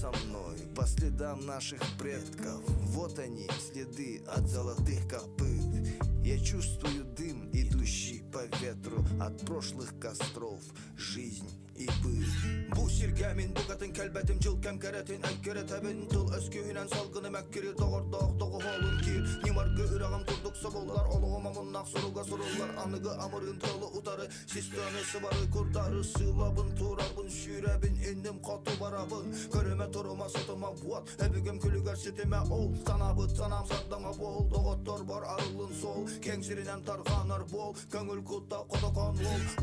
со мной по следам наших предков. Вот они, следы от золотых копыт. Я чувствую дым, идущий по ветру от прошлых костров, жизнь и быт. Bu sirgamin, bu katın kelbetim, jıl kemkeretin, ekkere tebin, tıl öskühünen salgını mekkiri, doğurdağ, doğu holun ki, nimargı ürağım kurduk sabullar, oluğuma munnak suruga surullar, anıgı amırın tolu utarı, sistemi sıvarı kurtarı, sığlabın, turabın, şürebin, indim katı barabın, körüme turuma satıma buat, ebügüm külüger sitime ol, sanabı tanam saddama bol, doğuttor bar arılın sol, kengsirinen tarhanar bol, köngül kutta kotokan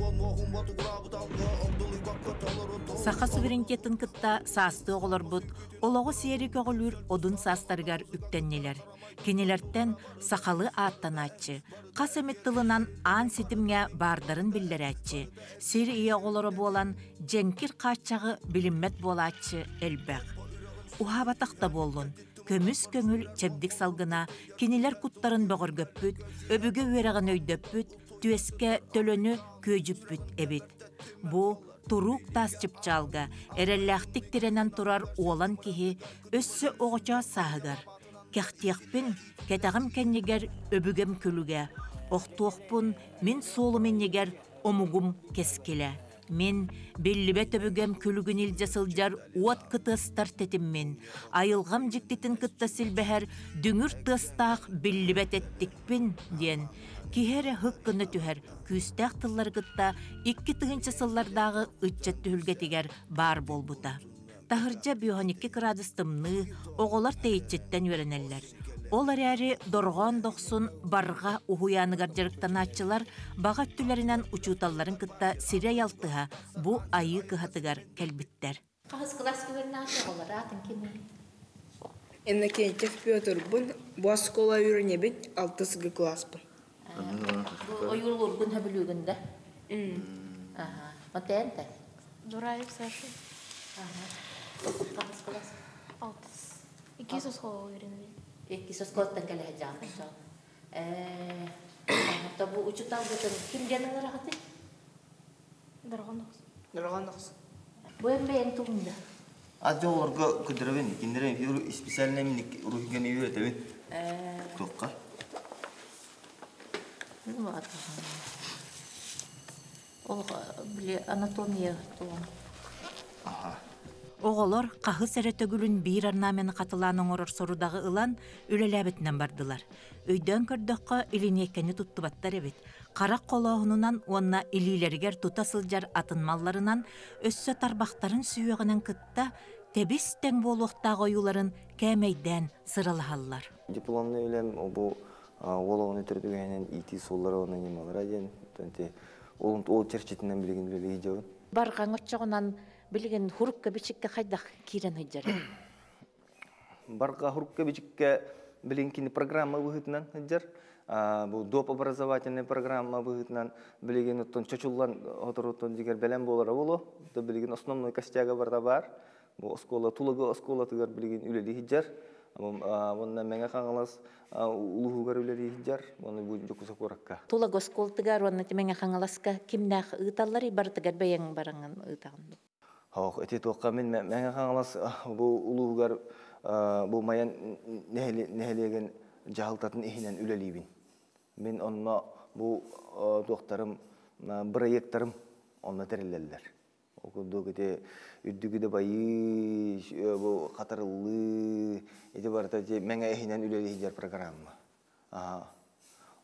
ol mohum batu kurabı dalga, ogdulu bakka talırın tol. Саха суверенитетін кытта састы оғылар бұд, олығы сері көғілір одын састарғар үктеннелер. Кенелерттен сақалы аттан атчы. Қас әметтілінан ан сетімге бардарын білдер атчы. Сері ие оғылары болан женкір қачағы біліммет болатчы әлбәқ. Ухабатақта болын. Көміс көңіл чәбдік салғына, кенелер құттарын бұғыр көппіт, өбігі өрағын өйдөппіт, түйеске төлөні көжіппіт әбет. Бұ турук тас чыпчалга, эрелләхтик тиренен турар уолан кихи, өссі оғыча сағығар. Кәхтияқпін, кәтағым кәннегер өбігім күліге. Оқтуақпын, мен солымен негер омугум кескеле. Мен беллібет өбігім күлігін илже сылжар уат кыты ыстар тетіммен. Айылғам жіктетін кытта сілбәхер дүңір тыстақ беллібет еттікпін, ден. Кихері хыққыны түхер, күстәқ тыллар кытта 2 тығынчы сыллардағы үтчет түхілгетігер бар болбута. Тахыржа биохоникки градустымны оғылар тейітчеттен өренелер. Ол әрі дорған доқсын барға ухуяныгар жарықтан атчылар баға түлерінен учуталларын кытта сире ялтыға бұ айы кыхатыгар кәлбіттер. Қағыз класс көрін аты олар атын кеме? Эннекентев Петр бұн бас кола үйренебін 6 класспын. Ойылыр күн хөбілігінде? Матен тән? Дураев Саша. Қағыз класс? 6. 2 соскола үйренебін. 2 сосколаттан кәлі жағын. Бұл учутал бұтын кім денілер ағаты? Дұрған оқсы. Бұл әмбейін тұғында? Аджоларға күдірәбін, кендерен специальный миник рухиген үйретебін. Тоққа. Ол біле анатомия тұғын. Оғылар қағы сәрі төгілін бір арнамені қатыланың орыр сорудағы ұлан үлеләбетінен бардылар. Өйден көрдіққа илінеккені тұттыбаттар әбет. Қарақ қолауынынан онына илилергер тұтасылжар атынмалларынан өссі тарбақтарын сүйеғінің кытта тәбістен болуқтағы ойуларын кәмейден сырылғалар. Дипломны өлем, бұл олауыны түрдігенен ити соллары оны немалар әден. Ол черчетінен білген білі ежеуін. Барған отчағынан білген хұрыққа бічікке қайдақ керен өйдер? Барға хұрыққа бічікке білген кені программа бұғытынан өйдер. Бұл доп образовательный программа бұғытынан білген ұттын чочулан отыруттын жігер бәлем болары олу. Білген основной костяға барда бар. Бұл оскола, тулығы оскола тұғар білген үлелі өйдер. Онна мәңе қаңылас ұлығығар үлелі өйдер. Оны бұл жоқысы қораққа. Тулығы осколтығар, онна мәңе қаңыласқа кімнәқ ұйталары бартығар бәйен бараңын ұйтағын? Әте тоққа мен мәңе қаңылас бұл ұлығығар бұл маян нәхелеген жағылтатын ехінен үлелейбін. Мен онна бұл тоқтарым, проекттарым онна тәрелелер. Окудо кете үддүгүдө байы катарылы эти барта же меңе эхинен үлели жер программа.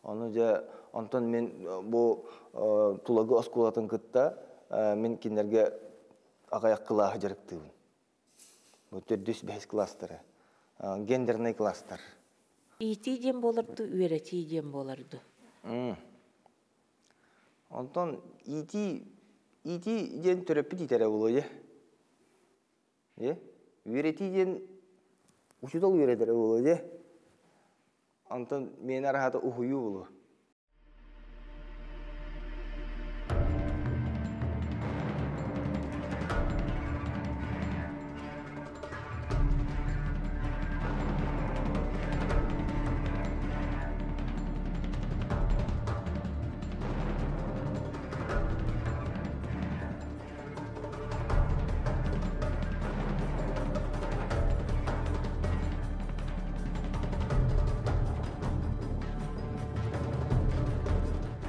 Аны же онтон мен бу тулагы осколатын кытта мен кинерге агаяк кылаа жарыктыбын. Бу 4-5 класстары. Гендерный класстар. Ити дем болорду, үйрөти дем болорду. Онтон ити ден төрөппү дитере боло же. Үйрөти ден учутал үйрөтере боло же. Онтон мен арахата ухую боло.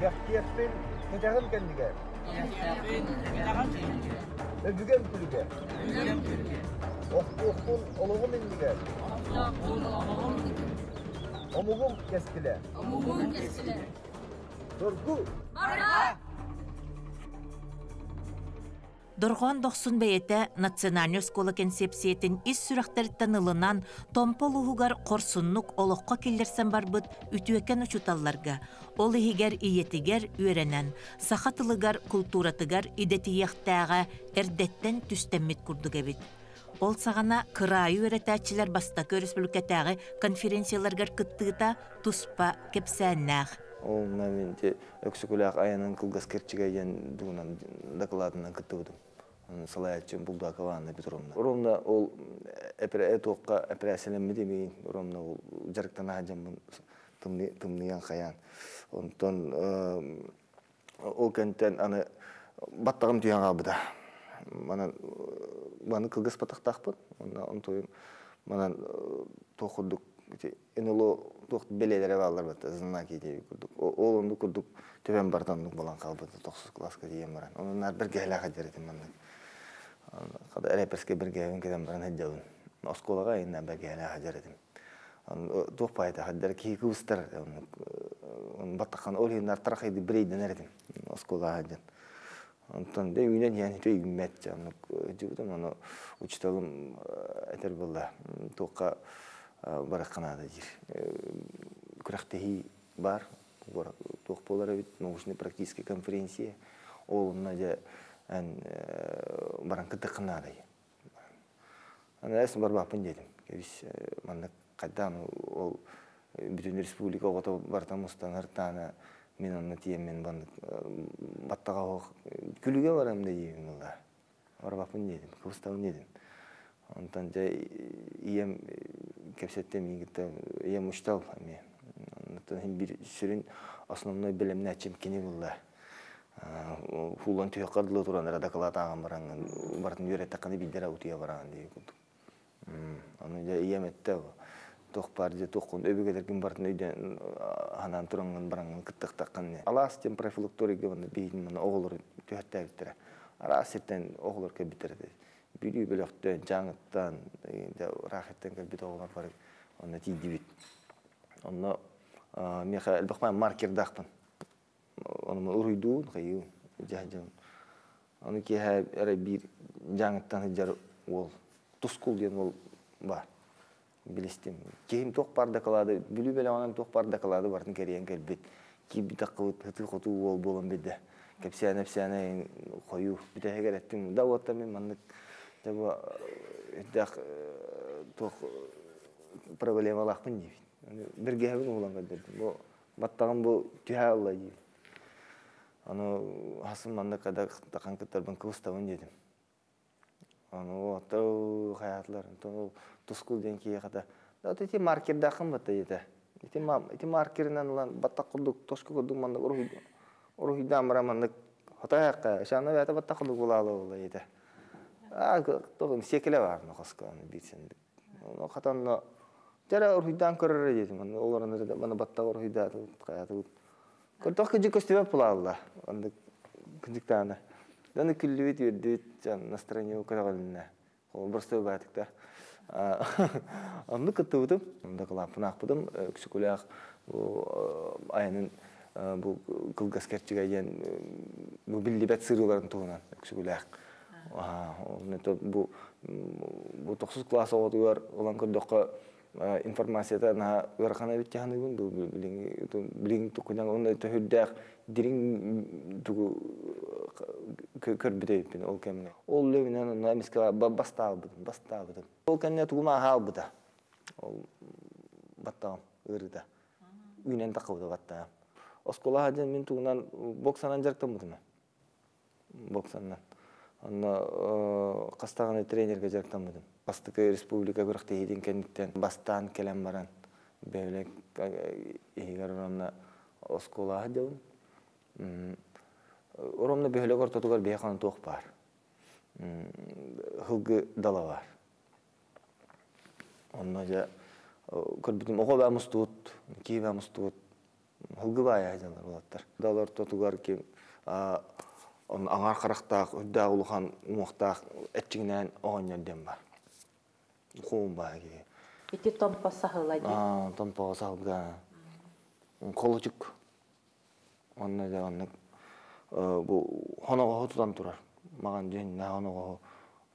Яхтияхпен кетағын кәндіге. Өбіген күліге. Оқпуқпун олығым ендіге. Омугум кескіле. Доргу. Доргон 90 бейете национальный школа концепциятын ис сүрәхтәрттен ылынан томполугар корсуннук олоққа келдерсен барбыт үтүекен учуталларга. Ол ихигер иетигер үйренен, сахатылыгар культуратыгар идетияқтаға эрдеттен түстеммит курдуга бит. Ол сағана кырайы өретәчілер бастакы республикатағы конференцияларгар кыттыыта туспа кепсәннәғ. Ол мәменде өксікіләқ айының кылгас керчігейден дуынан докладынан кыттыбыдым. Салаятчын бұлда каванна бит ұрымна. Ұрымна ол әпірәтоққа әпірәсілемі демейін. Ұрымна ол жарықтан ағажамын тымныян қаян. Онтон ол кәнттен аны баттағым түйен қабыда. Маны кылгас батақтақпын. Манан тоқырдық. Энело тоқт белелері балар бәтті. Зына кейдегі күрдік. Ол онды күрдік төбен бартандық болан қалбыды. 9 класска дейін баран. Онынар бір гәліға жеретім мандық. Қада әрәперске бір гәуін кеден баран әджауын. Осколаға айынан бір гәліға жеретім. Тоқ байты қаддар кейкі ұстар. Баттаққан ол үйінар тарақайды бірейден әредім. Осколаға әджан. Онтан да үйінен яны төй үммет жамын. Жүбітім оны учиталым әтер болды. Тоққа барақ қанады жер. Күрақтехи бар. Тоқ болар өт. Научно-практический конференция. Олымна жа баран кыты қынады. Ана әсін бар бақпын дедім. Кебіс мандық қайдан ол бүтін республика оғыта бартан мұстан ұрттаны мен оны тиеммен баттаға оқ күліге барам да деймін олда. Бар бақпын дедім. Кыбыстауын дедім. Онтан жа ием кепсеттем егітті ием ұштал. Bir sürün основной білімні әчем кені болды. Фулан түйе қардылы тұрандар адақылаты ағын бараңын. Бартын үйретті қаны білдер аутия барағын дейі күндік. Оны жа ием әтті. Тоқ бар же тоқын өбігелерген бартын өйден ханан тұраңын бараңын күттіқ таққан. Алас тем профилакториге бейін оғылыр түйетті әбіттірі. Арас сеттен оғылыр кәбіттірі. Бүлі бөліқтен, жаңыттан, рахеттен кәбіт оғылар бар. Оны тейді бит. Оны меха әлбақпан маркер дақпын. Оны ұрыйдуын қайуын, жағын. Оны кейі әрі бір жаңыттан жар ол, тұскул ден ол бар. Білістем. Кейім тоқ барда қалады, бүлі бәлі онан тоқ барда қалады бартын кәриян кәлбет. Кей біті қылыт, ғытыл қоту ол болын беді. Кәпсияна қойу. Біті әгер әттім. Да оттар мен маңдық тоқ проблемалақпын дейбін. Bir gevin oğlan kaderdim. Bu battağım bu tühe Allah yiyor. Onu hasım manda kadar takan kıtlar ben kıvıstavın dedim. Onu o tağı hayatlar. O tuskul den kiye kadar. Da teti marker dakın batta yedi. Iti markerinden olan battak kurduk, toşku kurduk manda uruhidan bara manda hata yakka. Şanlı veyata battak kurduk bulalı ola yedi. Toğum sekile var noqaska onu bilsendik. Onu katanla Jara urhidan körür dedim. Onların da bana batta urhida qayatı. Körtoq küçük köstebe pulalla. Onda küçük tane. Dana küllübet verdi can настроение ukaragalına. O bursta batıkta. Onda kıtıbıdım. Onda qalapın aqpıdım. Küçükülaq bu ayının bu kılgas kerçigayən bu billibet sırıların tuğunan küçükülaq. Bu 9 klasa otuyor olan kördoqqa informasyada na verxana bitçahını gün bu biling tukunang onda töhüddaq diring tugu körbideyip ol kemne ol levinen na miska bastağıdım ol kanne tuguma halbıda ol battağım ırda ünen taqıbıda battağım oskola hajan min tugunan boksanan jarktambıdım boksandan Anna qastağını trenerge jarktambıdım Bastıkı Respublika Gürüqte edin kendikten bastan kelem baran. Böyle eğer oramda oskola hadavun. Oramda böyle ortadılar beyxanı toq var. Hılgı dala var. Ondan ja körbütüm oğa bamız tut, ki bamız tut. Hılgıbay aydalar olаттар. Dalar totugar ki onun ağar qaraqtaq, üddağ uluğan umuqtaq etçiğinden oğan yerden var. Qoğun bağı ki. Ити томпа сахылады. Tonpağa sağlığa. Kolucuk. Onunla da onunla bu honoğu tutan turar. Mağan diyen ne honoğu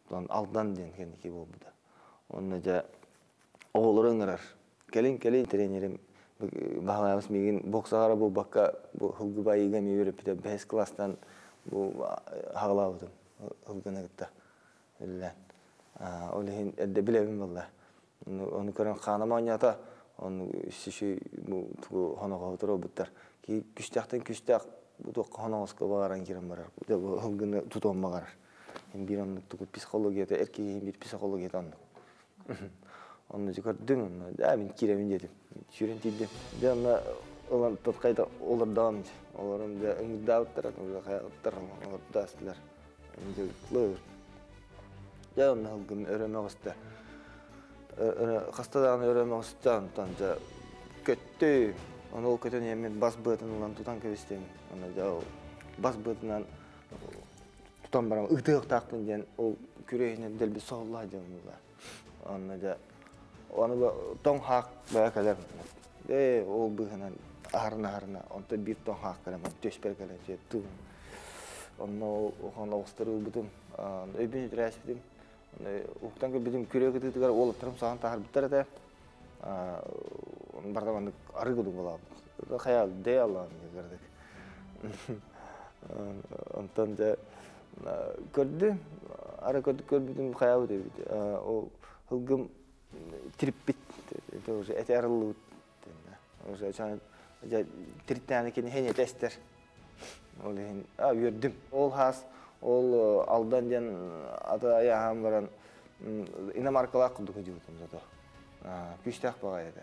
tutan aldan diyen kendiki bu da. Onunla da oğulları ıngırar. Gelin trenerim. Bağlayamız megen boksağara bu bakka bu Hılgıbay igami verip de 5 klastan bu hağlağıdım. Hılgına gitti. Öyle. Öyle de bilevim vallahi. Onu gören kanama oynata. Onu şişi bu honoğu oturup bitler. Ki küçükten bu honoğuska bağıran giren var. Bu Hılgını tutan bağır. Bir anlık psikologiyata, erkeğin bir psikologiyata anlık. Onu gördüm, ben kiremin dedim. Şüren dedim. Ben olan tatkayda olur devam edin. Onların da ümit davutlar, onlar hayatlar, onlar dağıstılar. Öncelikler. Ya onun halkın öğrenmek ister. Hastadan öğrenmek ister. Tanca kötü. Onu o kötü yemin bas bıhtın olan tutan kövestem. Onu da bas bıhtından tutan baram ıhtığık taktın diyen o küreğine del bir soğullağı diyen onu da onu ton hak baya kadar o bıhınan ahırına onda bir ton hak kadar töşper kadar jettu onu oğustırı buldum öbün ücret bidim uçtan ki bizim küreğe gittiler olup tarım sağın tahır bitter de onun bardamanlık arı gıdım olalım hayal dey Allah'ım gördük ondan da gördüm ara gördüm hayal dedi o Hılgım trip bit, doğru eti arılı, doğru çan, tritten kendini henüz tester, olayın, gördüm. Ol has, ol aldan diyen ata ayağım varan, inamarkalar kıldık hücumum zaten. Güçtek bağıydı.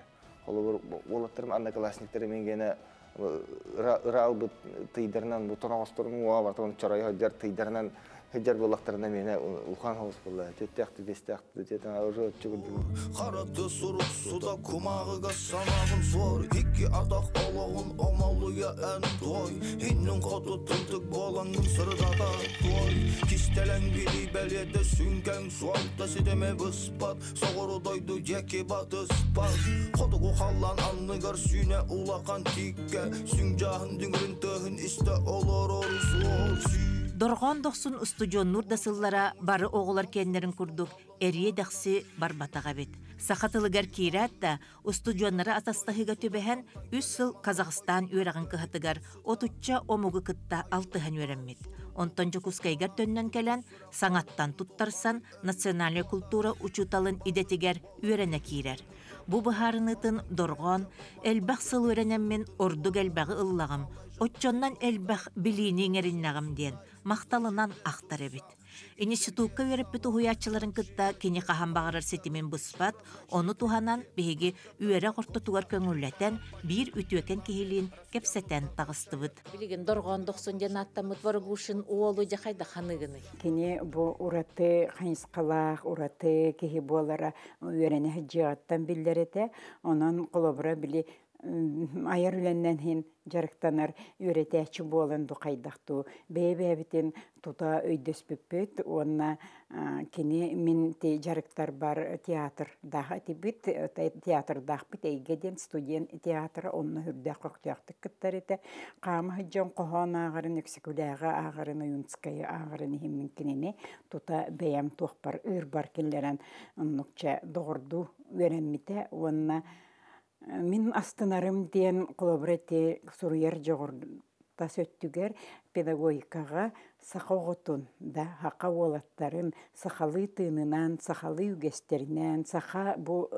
Olatlarım anne klasnikleri men gene ıral bu tıydarından bu tonavastorun oğa var, ton çarayı hacer tıydarından Hıcar bolaklarına mene ukan havuz bolla. Tettekti, destekti, tetten ağırı çıkırdı. Qaratı suruk suda kumağıga sanağın zor. İki adak olağın omalıya en toy. Hinnin kodu tıltık bolangın sırda da toy. Kistelen bili beliyede sünken sualta sideme bıspat. Soğuru doydu ceki batı spat. Kodugu hallan anlıgar süne ulakan tikke. Süncahın düngürün tığın iste olur orsu. Dorgon doqsun ustujon nurdasıllara bары oğular kendilerin kurduk, eriye daqsi barbatağa bit. Saxatılıgar kirat da ustujonlara atastahıga tübehen 3 yıl Kazakistan üyerağın kıhatıgar, otutça omugu kıtta 6 öğrenmit. Ontoncu kuskaygar tönnen kelen, sanattan tuttarsan, nasyonalya kultura uçutalın idetiger üyerene kirer. Bu baharınıtın dorgon, elbaq sıl öğrenemmin ordug elbağı ıllağım, otçondan elbaq biliğinin erinnağım diyen, maqtalınan axtar ebit. İnstitutka verip bütün huyatçıların kıtta kini qahan bağırar setimin bıspat, onu tuhanan bihigi üyere qortu tugar köngülleten bir ütüeken kihiliğin kepseten tağıstıbıt. Bilgin dorgon 90 janattamıt var guşun oğlu jakayda hanıgını. Kini bu uratı hayısqalaq, uratı kihi bolara öğrene hıcıqattan bildirete, onun kolobra bili ayar ülenden hin jarıktanar öğretəçi bolan duqaydaqtu. Beybebitin tuta öydöspüpüt, onna kini min te jarıktar bar teatr daha tibit, teatr daqbit eygeden student teatr onna hürdaq qoqtaqtık kıttarete. Qama hıccan qohan ağarın eksikulağa ağarın oyunskaya ağarın himmin kinini tuta beyam toqbar ırbar kinleren onnukça doğurdu öğrenmite, onna min astınarım diyen kolaborati suruyar joğurda söttüger pedagogikaga saxoğutun da haqa olatların saxalı tığınınan, saxalı ügesterinden, saxa bu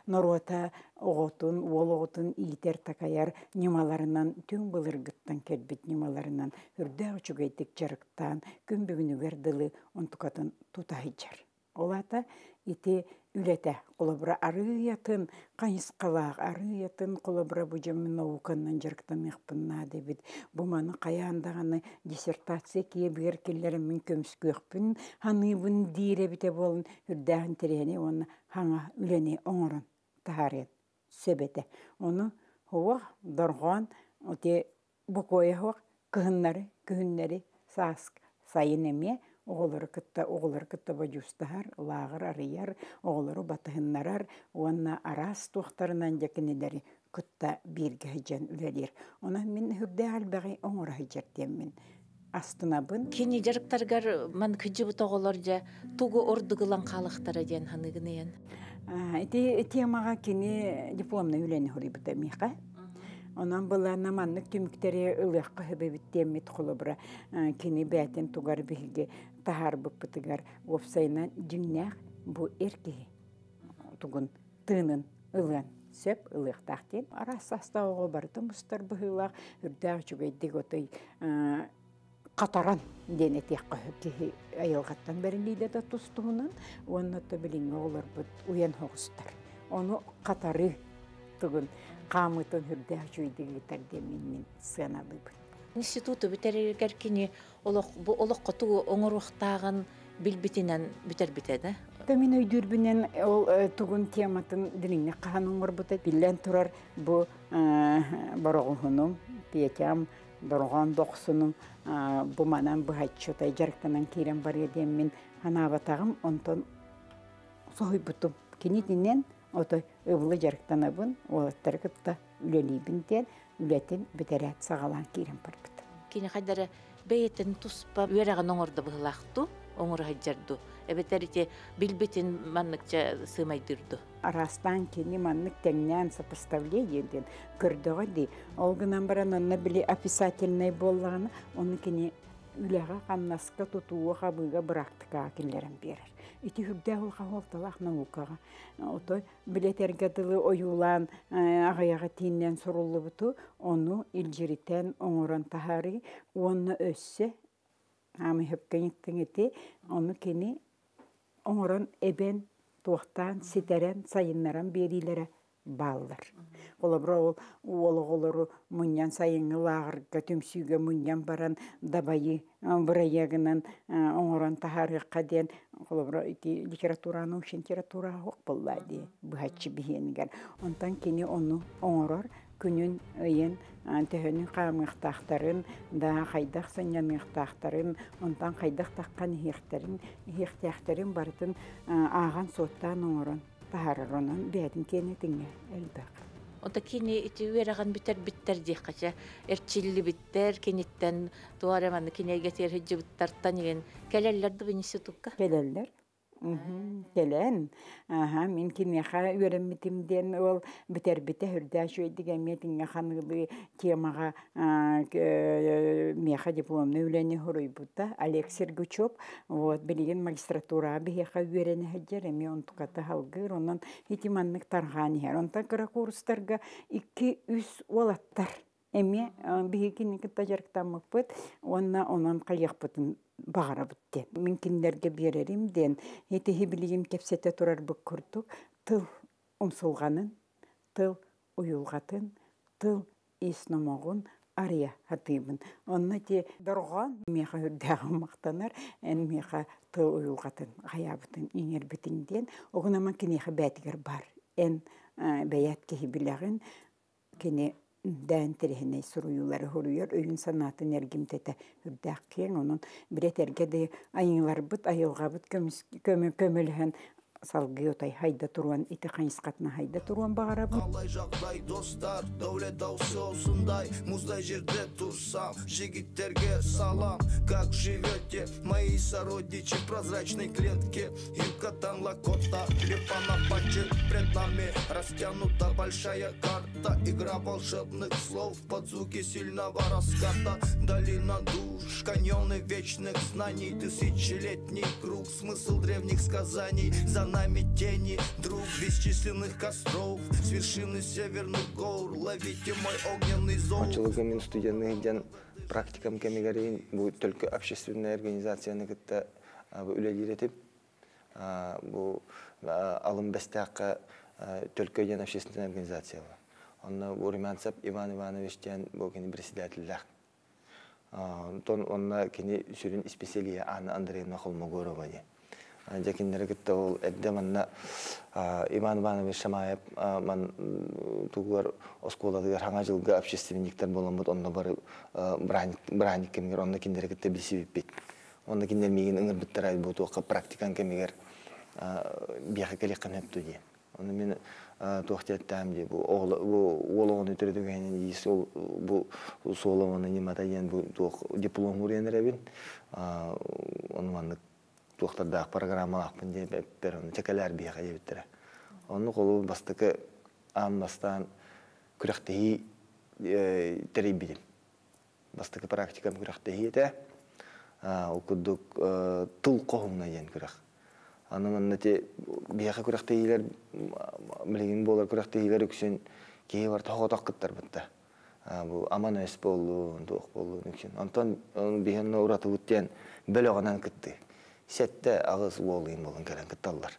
norota oğutun, oğutun iter takayar nimalarından, tüm bılırgıttan kelbit nimalarından, hürde uçugaydık jarıktan, kümbügünü verdilı ontukatın tutahıcar. Olata iti ülete kolabra arıyatın kayısqalaq arıyatın kolabra bu jamin naukandan jarktan yaqpınna debit bu manı qayandağını dissertasiya kiye bir kellerim min kömsküqpün hanıbın dire bite bolun hürdağın tereni onu hana üleni oңорun taharet sebete onu Хуа доргон оте букоя хуа күһүннәре саск сайын эме оголары кытта бажустахар лагыр арыяр оголары батыһыннарар уанна арас тухтарынан жакинедери кытта бирге хыжан үлелер. Она мен хүрдэ албагы оңора хыжар теммен. Астынабын Кини жарыктаргар ман кыжыбы тоголор жа тугу ордугулан калыктара ден ханыгынын. эти темага кини дипломна үлени хорибыта миха. Онан была наманнык түмүктери ылыакка хөбөбүттеммит холобра кини бәтен тугар биһиге тахар быппытыгар опсайна жиңнәк бу эрки тугун тынын ылын сөп ылыктактен арасаста ого барды мустар быһылак үрдәк жүгөйдик отой катаран дене текка ки айылгаттан берилиде да тустуунан оннотто билинге олар бут уян хогустар ону катары тугун камытын үрдәк жүгөйдик мен сыналып. Институту битерергер кини олоққа тугу оңоруқтағын билбитинен битер битеді. Мен өйдүрбүнен ол тугун тематын дилиңне кахан оңор бута биллен турар бу борогунум пиетям доргон доксунум бу манан бу хатчотай жарктанан кирен бар едем мен ханабатагым онтон сойбутум кинитинен отой ыбылы жарктанабын олаттар кытта үлелибинтен үлетин битерет сагалан кирен барбыт. Кини хайдары бейтин туспа үераган оңорда быхылакту, оңор хаджарду. Эбетерите билбитин манныкча сымайдырду. Арастан кини маннык теңнен сопоставлениеден көрдөгө ди. Ол гынан баран онна били описательный боллаганы, оны кини үлега каннаска тутуу хабыга практика киллерен берер. Ити хүрдэ ол хавалталах наукага. Отой билетерге дылы оюлан агаяга тииннен суруллубуту, ону илжиритен оңорон тахары, оны өссө ами хөпкениттеңити, ону кини оңорон эбен туохтан ситерен сайыннаран берилере балдар. Олабра ологолору муньян сайынгы лагырга түмсүйгө муньян баран дабайы быраягынан оңорон тахарыкка ден олабра ити литератураны ушен литература хок боллади быхачы бихенгер. Онтан кини ону оңорор күнүн ыйын төхөнүн камыктактарын да кайдак саньяныктактарын онтан кайдак таккан ихтияртарын бартын аган соттан оңорон тахарронун бәдин кенетиңе элбак. Ота кини ити үераган биттер дихкача эрчилли биттер кенеттен туараманы кинеге тер хыжыбыттартан еген келеллерди институтка. Келеллер. Келен. Мен кинеха үереммитимден ол бите хүрдә шөйдеген метинге ханылы темага меха дипломны үләне хоройбута Олег Сергучев вот билген магистратура бихеха үерене хаҗер мен онтуката халгыр онан хитиманнык тарган хер онта кыра курстарга 2-3 олаттар эме бихекин китаҗарктан мыпыт онан калыякпытын бағара бүттен. Мен киндерге берерим ден, етехи білігім кепсете турар бүк күрдік, тыл ұмсылғанын, тыл ұйылғатын, тыл исномағын ария хатыбын. Онна те дұрған меха үрдәғі мақтанар, ән меха тыл ұйылғатын, ғаябытын, еңер бітінден, оғынаман кенеха бәтігер бар. Ән бәят кехи білігін, кене дән терехіне сұруюлары хоруyor, өйін санатын әргімтеті үрдәк кен, оның біретерге де айыңлар бұт, айылға бұт көміліген салғы отай хайда туруан, ити қайысқатына хайда туруан бағара бұт. Қалай жағдай достар, дәулет даусы осындай, мұздай жерде тұрсам, жігіттерге салам. Как живете, мои сородичи в прозрачной клетке? Юкатан Лакота, Лепана Пачет, пред нами растянута большая карта. Игра волшебных слов под звуки сильного раската. Долина душ, каньоны вечных знаний, тысячелетний круг, смысл древних сказаний. За нами тени, друг бесчисленных костров, с вершины северных гор, ловите мой огненный зов. Очылыгымен студентных ден практикам кемигарин будет только общественная организация, это үлелеретип, бу алым бастакка только ден общественная организация. Он Уремянцев Иван Иванович ден бу кини председательлах. Он кини сүрін специалия Анна Андреевна Холмогорова. Жакинлери китте ол эдде манна Иван Иванович Шамаев ман тугар осколадыгар хаңа жылга общественниктер боламыт, онда бары браник кемгер, онда киндери китте билсибиппит. Онда киндер мигин ыңыр биттер ай буту практикан кемгер бияха келеккен эпту ди. Онда мен туохтеттам ди, бу олоғын өтірдігенен ейс, бу солованы немата ен бу диплом уренеребин, оны мандык туохтардаақ программалақпын деп әппер, оны текелер бияға дебіттірі. Оны қолу бастықы амнастан күректеғи тәрей бідім. Бастықы практикам күректеғи еті, оқыдық тұл қоғыңна ен күрек. Аны маннаты бияға күректеғилер, білеген болар күректеғилер үксен кейі бар тоғытақ қыттар бұтта. Бұл аман өс болу, тоқ болу үксен. Антон бияғына ұраты бұттен бөл оғанан күтті. Сәтті ағыз уолыйын болын кәрін кітталар.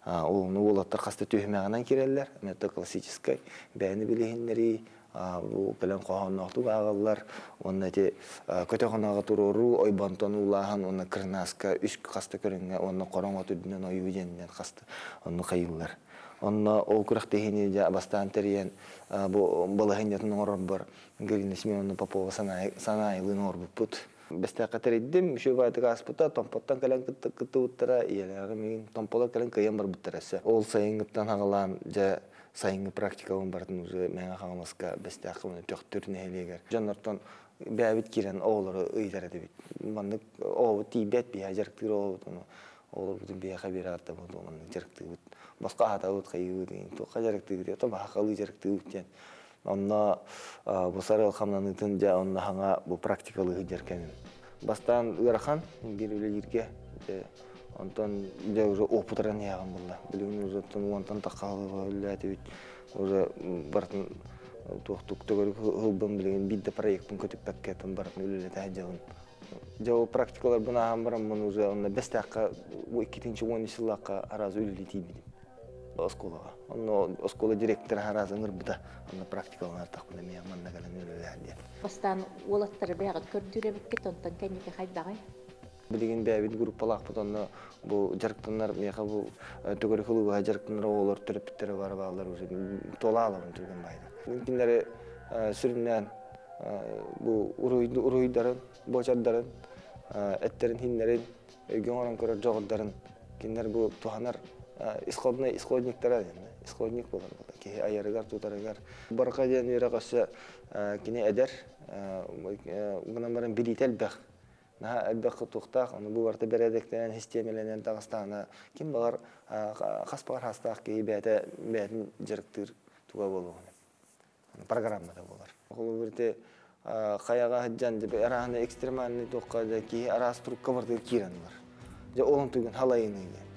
Олыны олаттар қасты түйімеғанан керелер, мәтті классическай бәйіні білігінлері, бұл кәлін қоғанын оқтық ағалар, оны әте көте қонаға тұрору, ойбантон улағын, оны кірнаска, үш қасты көрінге, оны қоран отырдынан ой өденінен қасты, оны қайылар. Оны ол күріқтегені де бастан тәрген балығын етін орыр бар, Галина Попова санайылын орбып бұд. Бәсті қатар едім, үші байды қаспыта, томпоттан кәлін күтті ұттыра, елері мен томполар кәлін көйен бар бұттырасы. Ол сайыңғыптан ағалам, жа сайыңғы практикалын бардың ұзы мәңі қағымасқа бәсті ақылыны төқ түріне әлегер. Жаннартан бәбіт керен оғылары ұйдар әді бет. Мандық оғы тейбет бейі жарықтығыр оғы оғылар бұтын бейі қабері ағатта бұд, оғылар жарықтығы бұд. Басқа ағата бұд қайығы бұд, тоққа жарықтығы бұд, тоққа ақылы жарықтығы бұд. Онна бұсары алқамнанытын жа онна хаңа бұл практикалығы жеркенін. Бастан ұрақан бір өлелерге, онтан жа уже опытыран яғын бұлда. Білігін ұзаттың онтан таққалығы өлі әті бүт. Уже бартын тоқтық төгірік ғылбын білігін бидді проектін көтіп бәккетін бартын өлі әті әжағын. Жа ол практикалар бұна ағын барам, мұны уже онна бәсті аққа, 2-10 жылаққа аразы өлі тейбедім. Осколаға. Оны оскола директор харазы ыңыр бұда. Оны практикалын артақпында мен манна кәлін өлі әді. Бастан олаттары бәғыт көрдіре біткен, онтан кәнеке қайдағай? Білген бәбіт группалақ бұд, оны бұл жарықтанлар, меға бұл төгірі қылуға жарықтанлар оғылар түріпіттері бар бағылар өзі тола алауын түрген байды. Мүмкіндері сүріннен бұл ұруйдарын, бочардарын, әттерін, хинлерін, өйген орын көрір жоғыдарын, кендер бұл туғанар исходниктер исходник болар болды. Ки айарыгар, тутарыгар. Барқа ден үйрі қасы кене әдер, бұнан барын білетел бәқ. Наға әлбәқ тұқтақ, оны бұл барты бәрәдіктен, системеленен тағыстағына. Кем бағар қаспағар хастақ кей бәтін жүріктір туға болу. Программада болар. Қолы бірте қаяға ғаджан деп әрағына экстремальный тоққада кей арасы тұрыққа барды керен бар. Жа олың түген халайыны ген.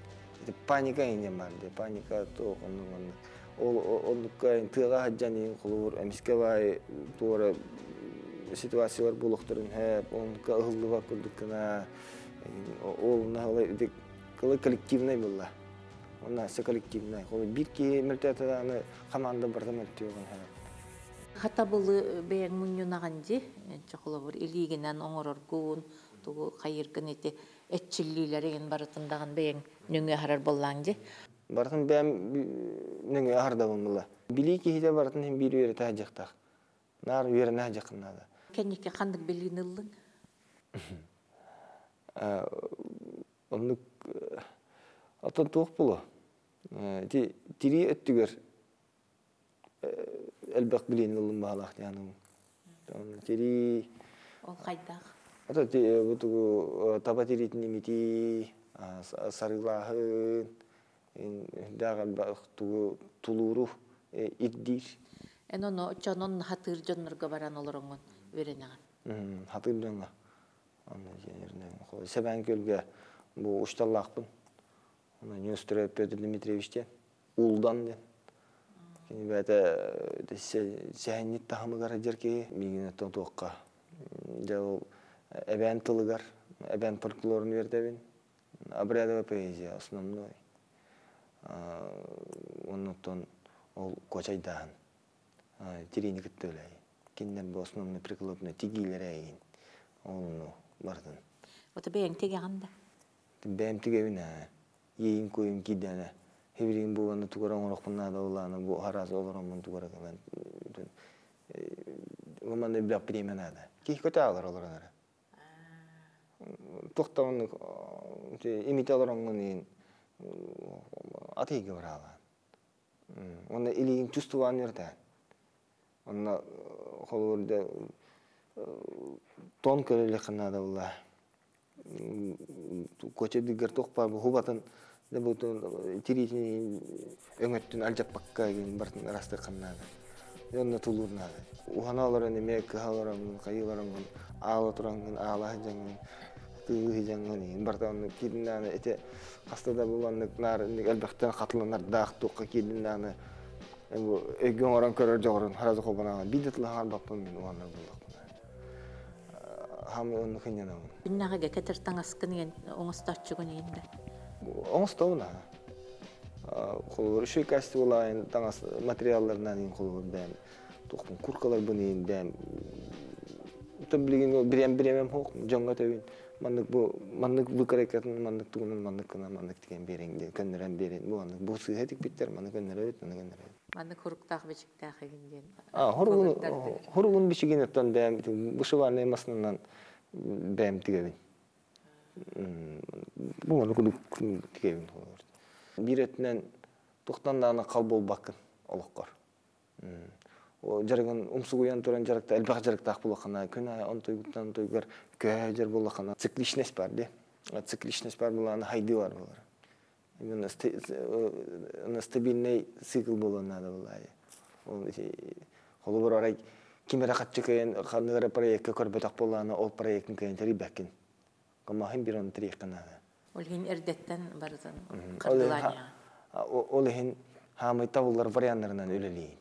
Паника инем бар, паника тоқынның. Ол тыға хаджаны қолуыр, әміске бай туғыры ситуациялар болуқтырын әп, оныңға ұғылды бар күрдіккіна, олыңға коллективнай болла. Онна әсі коллективнай. Bir ki мөлтәтіғаны команда барды мөлтеуғын әп. Хата бұлы бәйін мұнюнаған де, чақылы бір илігінен оңырыр көуін, туғы қайыргын еті әтчілілерін барытындаған бәйін нөңе харар боллаң де. Барытын бәйін нөңе харда болмылы. Білі кейде барытын hem bir үйері тәжіқтақ. Нар үйері нәжіқынады. Кәнеке қандық білігін ұлың? Онлық атын тоқ бұлы. Тири өттігер әлбәқ білігін ұлың бағалақ яным. Тири... Ол қайдақ? Таба тиретін еметі, сарылағын, дағын тұлыру, ирдир. Оны чонон хатыр жоннырға баран олырыңын өренеған? Хатыр жонға. Сәбән көлге бұл ұшталлақпын. Нөстірі Петр Дмитриевичтен, ұлдан ден. Бәті сәйінет тағымы қара жерке, мегін өттен тоққа. Әбән тылығар, әбән фольклорын вердебін. Обрядовая поэзия основной. Оннықтан ол көчайдағын. Терейні күтті өләй. Кенден бұл основной приколопны тегейлер әйін. Олыны бардың. Оты бәйін теге қанда? Бәйім тегеуін Yiyin koyun gidene. Hebilin bu anı tugaran orakpınna da olanı bu harazı olaramın tugarak hemen. Oman da bilap bilemen ada. Ki kötü ağlar olur onlara. Tohtamanlık imite olaramın atıyı var ağlar. Onda iliğin tüstüvan yerde. Onda kolurda ton köreli kına da ola. Koçe digger tohpar bu hubatan da bu tirisini öngöttün aljap bakka gibi bartın arastır kına da. Yonda tulurna da. Uhanaların emek halarımın kayılarımın ağlatıranın ağlayacağın tüy hijangın bartan kidindan ete kastada bulanlık nar elbette katlanlar dağ toqqa kidindan bu ögün oran körür jogorun harazı kobana bidetli har bappan men uanlar bulduk. Hamı onu kınyanam. Binnaga ketertan askın oңостаччугун indi. Oңostowna. Kolur şu kasti olayın tangas materiallarından in kolur ben. Toqpun kurkalar bunu ben. Tabliğin birem hok jonga tevin. Mandık bu karekatın mandık tuğunun mandık kına mandık diken berengde könneren beren bu mandık bu sığetik bitter mandık könnere öt mandık könnere. Mandık kuruktaq biçiktaq eginden. Horgun biçigin ettan bem bu şuvan emasından bem tigevin. Bu mandık kuduk tigevin. Bir etinen toqtan dağına kalbol bakın oluqqar. O jarıgın umsuguyan turan jarıkta elbaq jarıktaq bulaqana köna on toyguttan toygar köjer bulaqana цикличность бар де. Цикличность бар буланы хайды бар булар. Именно стабильный цикл болон надо булай. Он холу бар арай кимера катчыкен ханныгара проектке көрбөтак буланы ол проекттин кентери бакин. Камахин бир он триқана. Ол хин эрдеттен барзан кырдыланя. Ол хин хамай табылар варианттарынан өлелейин.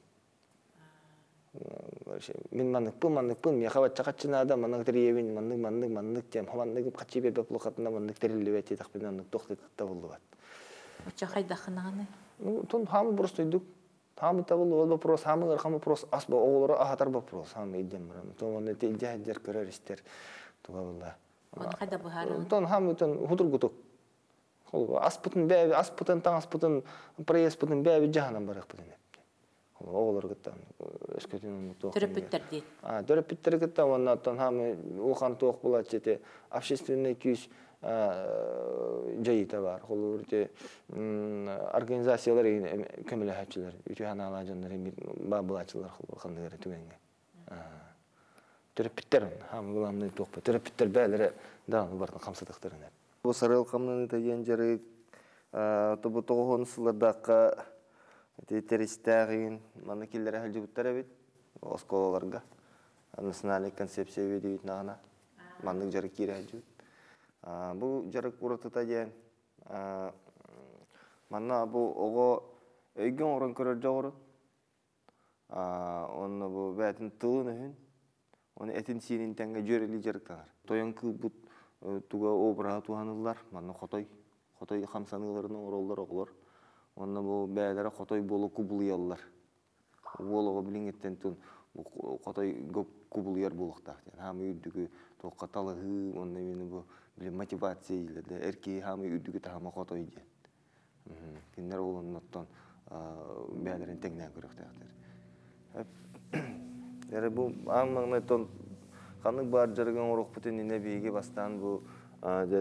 Мен маннык пын я хават чакачына да маннык теребин маннык тем хаваннык качы беп блокатына маннык терилебет етак менен токтот табылды бат. Оча хайда хананы. Тон хамы просто идук. Хамы табылды ол вопрос хамы вопрос асба оголора ахатар вопрос хамы идем барам. Тон оны тежер көрөр истер. Тугабылда. Он хайда бухары. Тон хамы тон худургутук. Хол аспытын бәби аспытын таң аспытын проеспытын бәби жаһанам барак бутын. Oğullar gittim. Eskiden Töröpütler değil. Töröpütler gittim. Ondan hem uğan toğ bulatçete. Общественный küs jayita var. Kolurdu organizasyonlar kömüle hepçiler. Ütühan alacanlar bir bulatçılar kolurdu tügenge. Töröpütler hem bulamlı toğ. Töröpütler beyleri dağını bardan kamsadıklarını. Bu sarıl kamlanı da yencerek bu toğun sıladakka террористтагын маны киллер халжыбыттар бит осколаларга национальный концепция ведет нагана мандык жарык кире халжыбыт бу жарык урутута ден манна бу ого өйгөн орон көрөр жогору onu bu бәтин тылын үһүн onu этин синин тенге жөрели жарыктанар тоянкы бут туга обра туанылар манна хотой хамсаныларының ороллар оглор. Onda bu bəylərə xotoy bolu kubuluyarlar. Boluğa bilingetten tun xotoy kubuluyar boluqtaq. Hamı üddügü toqqa talığı, onda meni bu motivasiya ilə erkeği hamı üddügü tamı xotoy diyen. Kinler olundan bəylərin tengdən görüqtaqdır. Yəni bu anmağınayton qanıq bar jarıgan oruq bütün ine beyge bastan bu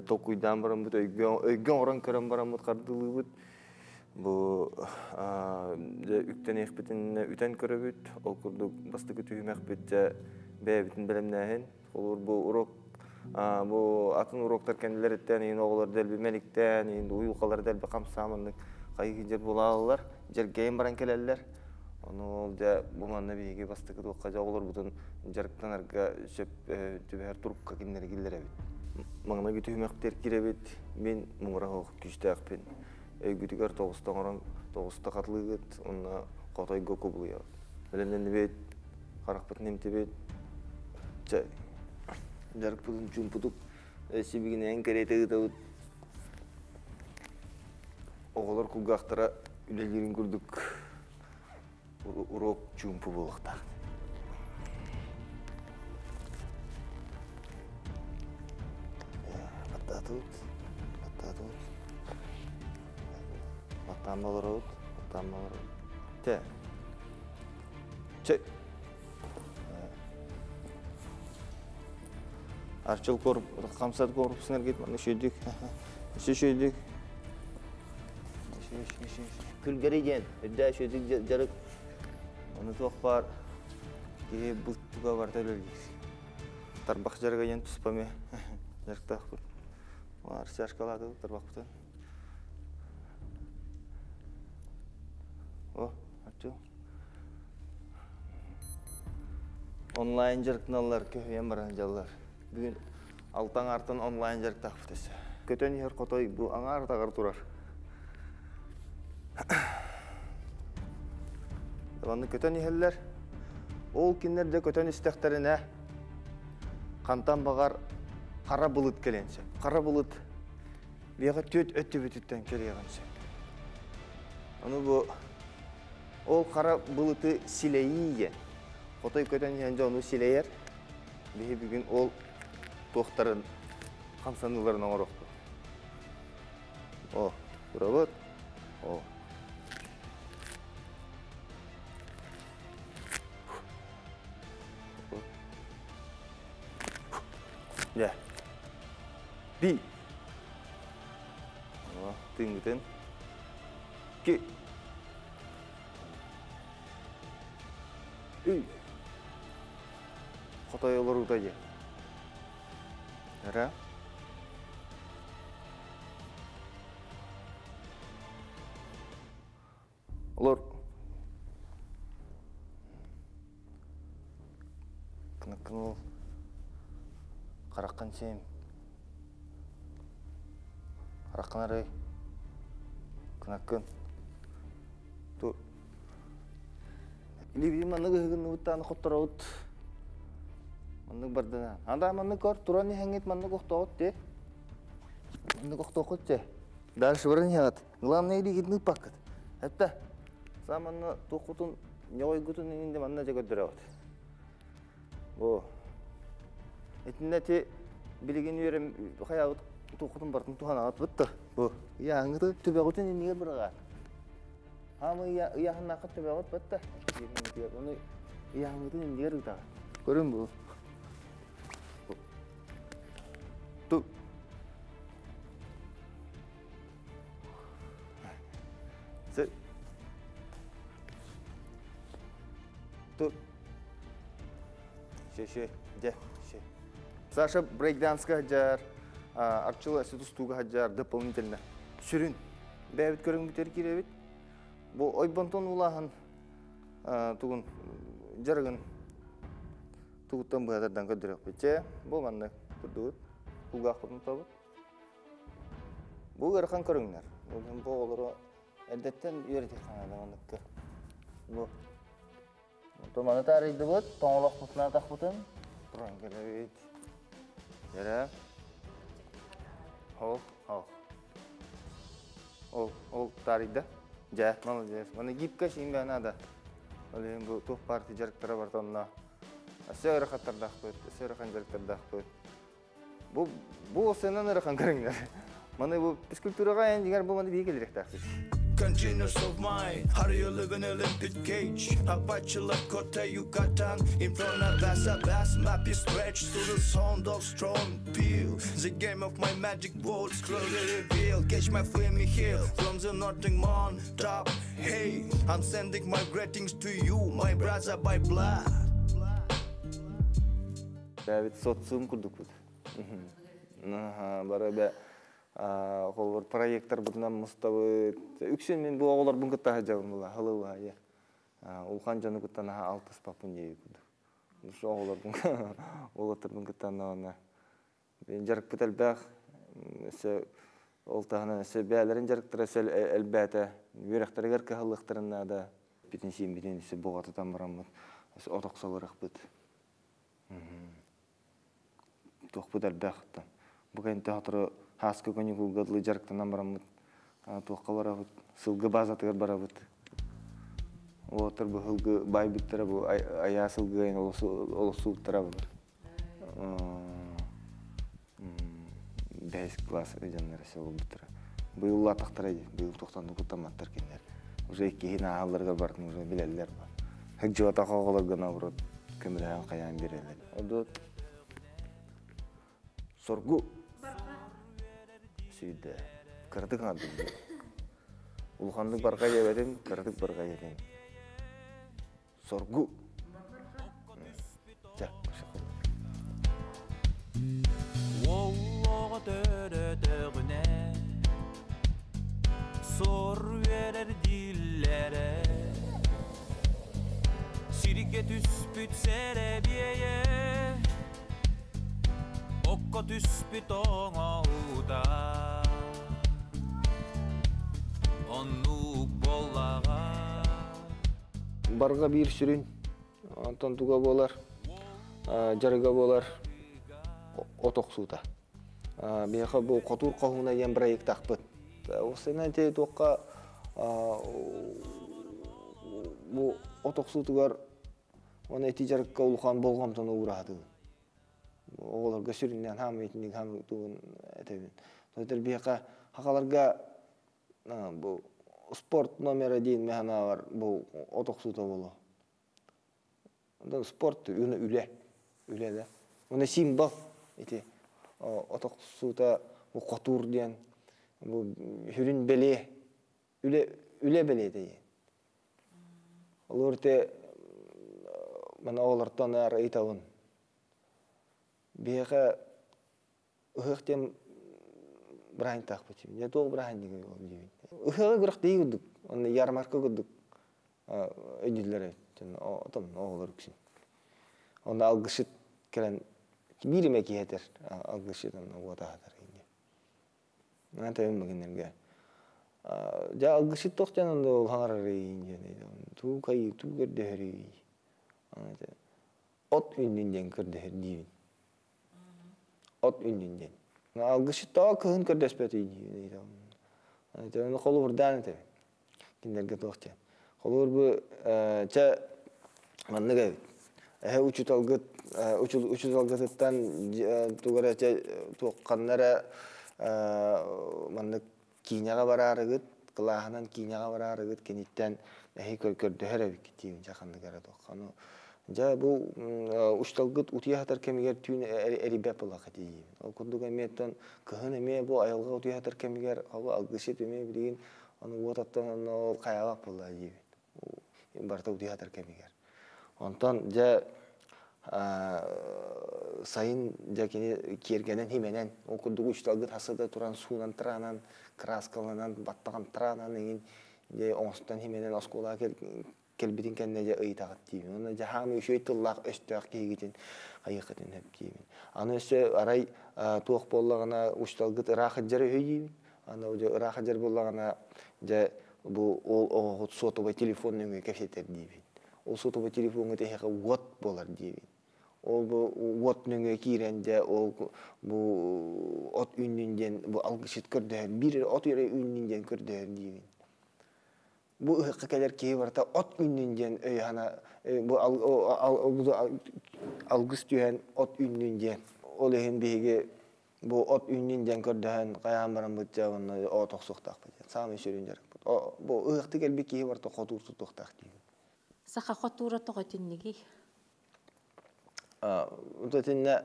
tokuydan baram bu öygön oran körən baram bu qardılı bu bu ükten ekbetine üten körübüt, o kurduk bastık tüymek bitce beybitin bilimnähen. Olur bu urok, bu atın uroklar kendileritten, yine oğullar delbi melikten, yine uyuqalar delbi kamsamanlık kayık jer bulağılar, jer geyim baran keleliler. Onu olca bu manna beyge bastık dokkaca oğullar butun jarıktan arka şöp tübeher turukka kinleri gillere bit. Mağına tüymek terkire bit, ben muğra hoq küçte akpin. Gütüger toğustan oran toğusta katlığı git, ona qotay goku buluyor. Ölemden bit, qarakpat nemte bit. Jarık pudun cumputuk, sibigin en kerete gıtavut. Oğular kulgaqtara ülelerin kurduk. Urok cumpu buluqta. Batatut. Там olur. Te. Çek. Arçıl korup, kamsat korup sınır gitmedi. Şöydük. Şöydük. Külgerigen. Ödde şöydük jarık. Onu çok var. Ki bultuğa var tabii. Tarbak jarıga yen tuspame. Jarık takır. Var şarkaladı tarbakta. Oh, açıl. Online jarıknalar köyen baran jallar. Bugün altan artan online jarık takıftası. Kötön yer kotoy bu angar tagar turar. Davanlı kötön yerler. Ol kinlerde kötön isteklerine kantan bağar kara bulut gelense. Kara bulut bir töt öttü bütütten keliyegense. Onu bu ol kara bulutu sileyiye. Kotoy kötön yerinde onu sileyer. Bir gün ol doktorun kansanılarına oroktu. O, bravo. O. Ya. Bir. Oh, tinggitin. Ki. Kotoy olur udaja. Era. Olur. Kınıkın ol. Karakkan sen. Karakkan aray. Kınıkın. Dur. İli bir manı gıhgın utanı kottora ut. Manı bardana. Anda manı kor turani hangit manı koktoğut de. Manı koktoğut de. Дальше вырынят. Главное лигидный пакет. Это саманна токутун нёйгутун инде манна жегөдөрөт. Бо. Этиннети билигин үйрем хаябыт токутун бартын туханагат бытты. Бо. Яңгы төбөгүтүн инде бирга. Хамы яхна кат төбөгөт бытты. Оны яңгы инде рыта. Көрүм бу. Ту. Тут. Şey. Саша брейкданска хаджар, Арчыл асетустуга хаджар дополнительно. Сүрүн. Бәбит көрүң битер киребит. Бу ойбонтон улахан тугун жаргын тугуттан бадардан көдөрөк биче. Бу манны курдут. Кулга курдун табыт. Бу гархан көрүңнөр. Бу олоро эдеттен үйрөтүп канада мандыкка. Бу Tomana tarihde bu, tonglok mutuna takbutun. Turun gelebit. Yere. Ol tarihde. Ja, молодец. Mana gipka şimdi anada. Olayım bu top parti jarıklara var tonla. Asıra katardak bu, asıra kanjarıktardak bu. Bu senin arakan karınlar. Mana bu psikolojik en diğer bu mana bir gelir taksit. Containers of mine, how you live in Olympic cage? Apache'la Kota Yucatan, in front of bass, map is stretched to the sound of strong peel. The game of my magic words clearly reveal. Catch my flaming hail from the northern moon top. Hey, I'm sending my greetings to you, my brother by blood. David sotsum kurduk bu. Beraber Kolor proyektler bundan mustavı. Üksün men bu oğlar bunu kıta hacağım bula. Halı var ya. Ulkan canı kıta naha altıs papun yeyi kudu. Şu oğlar bunu oğlatır bunu kıta naha. Ben jarık bitel bağ. Se oltağına se bəylerin jarıktıra sel elbette. Yürekleri gerke halıqtırına da. Bitinşiyim bitinşi boğatıdan baramız. Se otoqsa olarak bit. Toq bitel bağıttan. Bugün teatrı Haskı konjugul gadlı jarıktan baramız. Toqalara bit. Sılgı bazatır barabıt. Otur bu hılgı bay bittire bu ayağı sılgıyın olusu bittire bu. 5 класс öğrenleri şey oldu bittire. Быйыл атақтар еді, быйыл 90 құттаматтар кендер. Уже еккейін ағаларға бардың, уже білелер бар. Хәк жуата қоғылар ғана бұрат, көмірәйін қаян берелер. Оды соргу. Сүйді. Кірдік адым. Улхандық барға ебедім, кірдік барға едім. Соргу. Жа, көші қылды. Оллоға төрөтөгүнө сор берер диллере Сирке түспүт серебие Окко түспүт оңоуда Онну боллага Барға бир сүрін, антон туға болар, жарыға болар, отоқ суыта. Бияқа бұл қотур қауына ен проект ақпыт. Осына те тоққа бұл отоқ суытығар, оны әті жарыққа ұлған болғамтын ұғырады. Оғыларға сүріннен хам етіндегі хам туғын әтебін. Тойтыр бияқа хақаларға бұл спорт номер 1 механа бар, бұл отоқ суыта болу. Ondan sport üne üle de. Ona simbol iti otoq suuta bu qotur diyen bu hürün bele üle bele de. Olurte mana olardan ara itawun. Biyaqa uhaqtem brahin taqpıçım. Ya toq brahin diye oldu. Uhaqa qıraq deyildik. Onu yarmarka qırdık. Ödüllere. Otom oğulur kişin. Onda algışıt gelen birime ki yeter. Algışıtın o da hadar. Ben tabii bugünlerge. Ja algışıt toqcan onda o hangar reyince. Tu kayı tu gördehri. Ot ündünden gördehri. Ot ündünden. Algışıt da kıhın gördespeti. Onu kolu buradan tabii. Kinderge toqcan. Olur bu ça manne gay. Uçut algıttan tugara ça toqqanlara manne kiñaga bararıgıt, qılahынан kiñaga bararıgıt kenitten kördöherek kitiyim jaxandı gara toqqanu. Ja bu uçtalgıt utiyahatar kemiger tüyün eribep bola qatiyim. O kunduga metten kıhın eme bu ayılga utiyahatar kemiger algışıt eme bilgin onu otattan onu qayabak bola diye. Barta utiyahatar kemiger. Ondan ja sayın ja kini kiergenen himenen o kunduga uçtalgıt hasada turan sunan tranan kraskalanan battagan tranan engin ja onstan himenen oskola kelbitin kenne ja ıytaqat diye. Ona ja hamı şöytillaq östaq kegiten ayıqатын hep diye. Ana ise aray toq bollagana uçtalgıt raxajar höyü. Ana o raxajar bollagana ja bu o sotova telefon nömrö kefeter diye. O sotova telefonu te heqa wat bolar diye. O bu wat nömrö kirende o bu ot ünnünden bu algışıt kördör bir ot yere ünnünden kördör diye. Bu haqalar ki varta ot ünnünden hana bu algıs tüyen ot ünnünden olehen bege bu ot ünnünden kördön qayambaran butjawını o toqsuqtaq. Sami sürünjer. Bu ıhti gelbi ki varta qotur tutuqtaq diye. Saqa qotura toqotinigi. Utatenne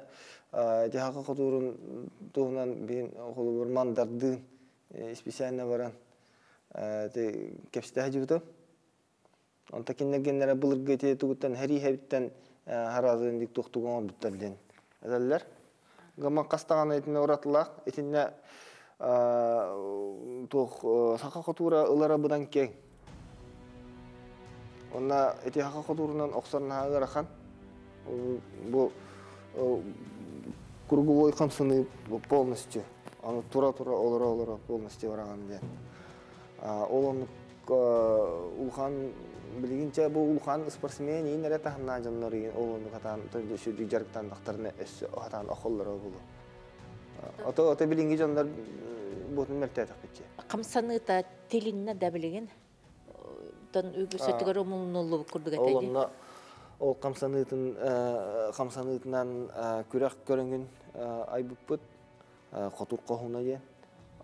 jaha qoturun tuğunan ben qolu bir mandardın spesialne varan te kepsite jutu. Onta kinne genere bulur gete tuğutan heri hebitten harazın dik tuqtuğun bittalden. Adalar gama qastağan etme oratlaq etinne toq saqa qotura ılara budan keng. Ona eti haqa qoturundan oqsarna hagaraxan. Bu круговой қамсыны полностью. Аны тура-тура олара полностью вараған ден. Ол оны улхан білгенше бұл улхан спортсмен ең әрі тағына жанлар ең ол оны қатан сөйді жарықтан дақтарына өсі қатан ақыллары болу. Ота білінге жанлар бұтын мәрте атақ бетше. Қамсаны та телінна да білген? Тон сөтігер омылыны күрдік әтәді? Ол қамсанытынан күрек көрінген ай бұппыт, қотур қоғына ден.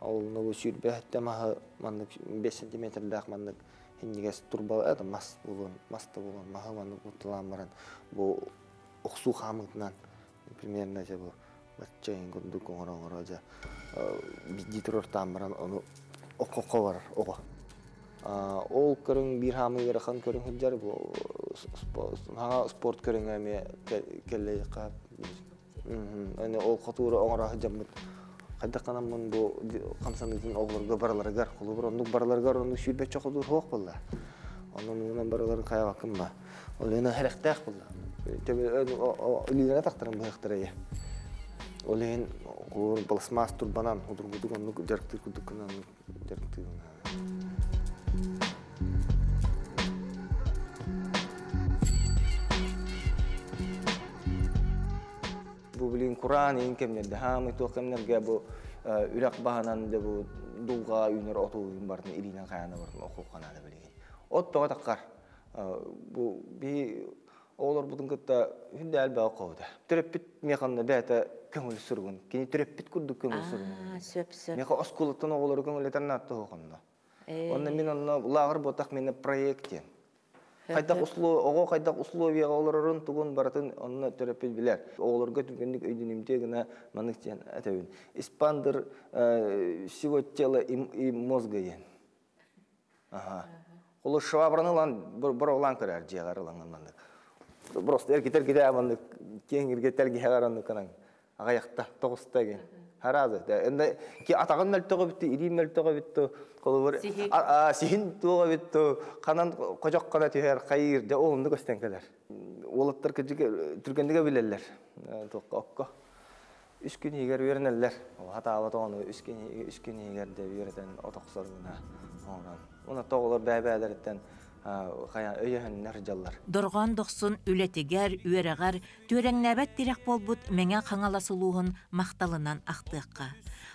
Ол новый сүйрбәһтә маһы маннык 5 см дак маннык хиннигәс турбал это маста булган маһы маннык утламаран бу оксу хамытнан примерно же бу баччайын гундук оңора же бидитрор тамаран onu окко бар ого. Ол көрүң бир хамы ярахан көрүң хыджар бу спорт көрүң эме келе кап. Аны ол катуры оңора хыжамыт. Кайдаканам мен бу камсандын оглорго барларга кулубур ондук барларга ондук сүрбөт чокудур хок булла. Онун менен барларын кая бакымба. Ол эне херектак булла. Төбө үлүгө тактырым быктырыя. Ол эн кулур балсмас турбанан удургудук ондук жарктыр кудукунан жарктыр. Bu bilin Kur'an inkemlerde hamı tokamlarga bu ülak bahanan da bu dulga üner otu barın ilinen kayana barın okukana da bilin. Ot toğa takkar. Bu bir oğlar budun kıtta hünde elbe okuda. Türepit mekanda beta köngül sürgün. Kini türepit kurduk köngül sürgün. Söp. Meka oskulattan oğları köngül eternattı okunda. Onda min onna lağır botak meni proyekti. Kaydak условия оларын тугун баратын онна терапевт билер. Оларга түргендик өйдүнүмдө гына маныкчан атабын. Испандыр всего тела и мозга ен. Ага. Олар швабранылан бір оглан көрөр жегарыланган мандык. Просто эркетер кете мандык кеңирге телги хагараны канан. Агаякта тогуста ген. Харазы. Энде ки атаган мөлтөгө битти, ирим мөлтөгө битти. Колубur sihin tuğa bitto kanan kocak kana tüher kayır de olundu göstenkeler. Olatlar kıcık Türkiye'de bilerler. Tokka. 3 gün yiger verenler. Hata avata onu 3 gün yiger de vereden otoqsoruna. Ona toğlar bäbälerden kaya öyehen nerjallar. Dorgan doqsun ületiger, üeregar, töreňnäbet direk bolbut meňe kaňalasuluğun maktalынан aqtıqqa.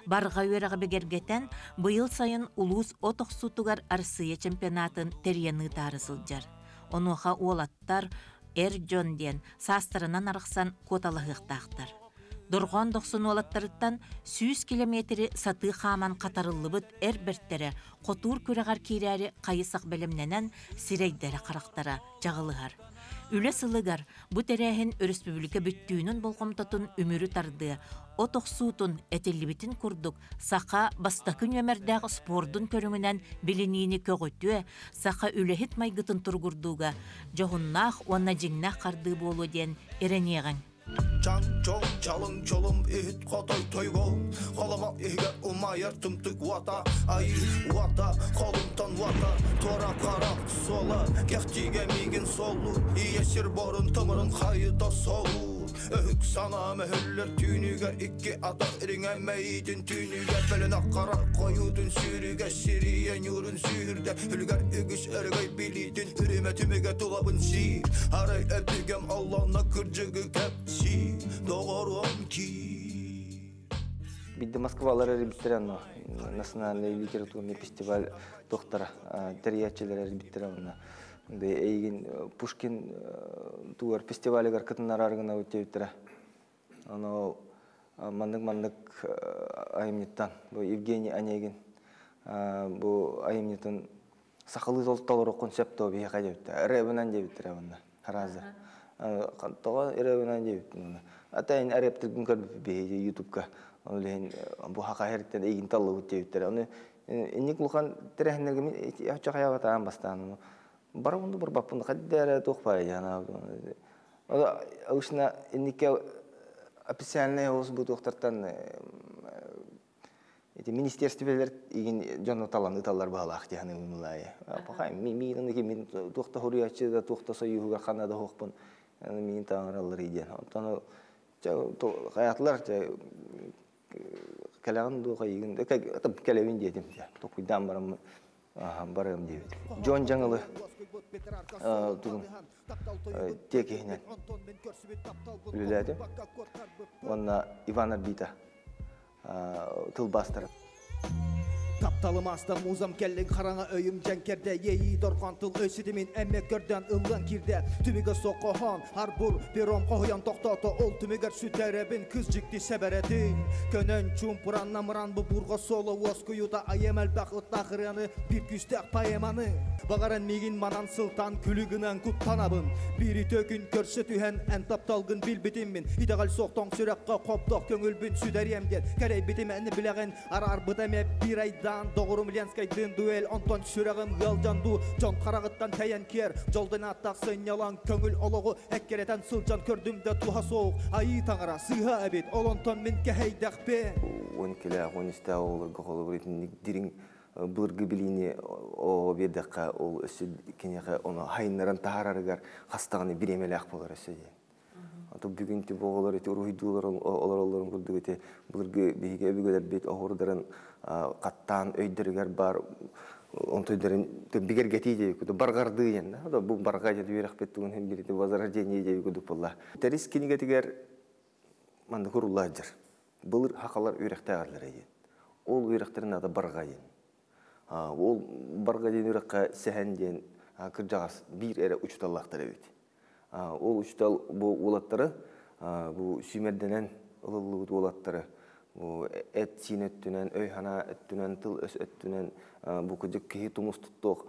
Barga üerege begergeten bıyıl sayın ulus otoqsutugar Arsiya çempionatın teriyeni tarısıljar. Onuha olattar Erjon den sastırынан arıqsan kotalıqtaqtar. Dorgan doqsun olattarıttan 100 kilometri satı xaman qatarıllıbıt erberttere qotur köregar kirari qayısaq belemnenen sireydere qaraqtara jağılıgar. Üle sılıgar bu terehin Respublika büttüğünün bolqomtatın ümürü tardığı o toqsuutun etellibitin kurduk saqa bastakın ömerdağ spordun körüngünen bilinini kögütüe saqa ülehit maygıtın turgurduga johunnaq onna jingnaq qardığı bolu den ereneğen. Çan çok çalın çolum ihit kotoy toygon Kolama ihge umayar tümtük vata Ay vata kolumtan vata Tora karak sola Kehtige migin solu İyesir borun tımırın kayıda solu Öhük sana mehüller tünüge iki ata irine meydin tünüge Belin akkarak koyudun sürüge Siriyen yurun sürde Hülger ügüş ergay bilidin Ürime tümüge tulabın şiir Haray öptügem Allah'ına kırcıgı kepsi Doğrum ki Бидде Москвалар ребяттеран национальный литературный фестиваль доктора терьячелер ребяттеран. Бе эйген Пушкин туар фестивалегар кытынар аргына өтөйттер. Аны мандык айымнеттан бу Евгений Онегин бу айымнеттан сакалы золтолор концепто бе кайдыптыр. Ребенен дептир аны. Харазы. Кантога ребенен дептир. Атайын арептирген көрүп бе YouTube'га. Олен бу хакайреттен эйгин таллы өтөйттер. Аны эник лухан терехнерге ячакая таан бастан. Барымды бір баппын қаддәрі тоқпай жана. Аушына иннике официальный осы бұл тоқтартан министерствелер еген жоны талан ыталар бағалақ дегені ұмылайы. Пақай, мен тоқта хұрыячы да тоқта сойуға қанада хоқпын. Мен таңыралар еден. Қаятлар кәләғын доға еген. Кәләуін дедім. Тоқидан барым. Барым дейбит. Жон жаңылы тугун текейнен үлеләді. Онна Иван Арбита тылбастыр. Тапталымаста музам келлин қараңа өйім жәнкерде ейі дорған тыл өсідімін әмек көрден ыллан кирде түмігі соқохан арбур пером қойан тоқтаты ол түмігер сүтәребін күз жікті сәбәретін көнен чумпыран намыран бұл бұрға солы оскуюда айем әлбәқ ұттақыраны бір күстәк поэманы бағаран мегін манан сылтан күлігінен күттанабын бірі төкін көрсі түйен ән тапталғын білбітіммін идағал соқтан сүрәққа қоптақ көңілбін сүдәриемден кәрей бітім әні біләғын арар бұдаме бір айдан доғырым ленскайдың дуэл онтон сүрәғым ғалжанду жон қарағыттан тәйен кер жолдың аттақ сыйнялан көңіл олығы әккеретен сылжан көрдімді туға соғ айы таңыра сыға әбет олонтон мен кәйдәқ бе он келі онысты оларға қолы көретін дирин бұлырғы біліне о бедаққа ол өсі кенеға оны хайынларын тағарарығар қастағаны бір емелі ақ болар өсі де. Бүгін те боғалар еті ұрғидулар оларын көрдік еті бұлырғы бейге өбігелер бет оғырдарын қаттан өйдірігер бар онтойдарын бігер кетейде күді барғарды ен. Бұл барға жеді верақ беттігін hem береді базар жейне жейі күдік болла. Тәріс кенегетігер манды құрулла жыр. Бұлыр хақалар өректі ағарлар еген. Ол өректерін ада барға ен. Ол барға ден өрекқа сәхен ден кір жағас бір әрі ұчталлақтар өйді. Ол ұчтал бұл олаттары сүймерденен ұлылығы олаттары әт син өттінен, өйхана өттінен, тыл өс өттінен бұл күдік кейі тұмыс тұттық.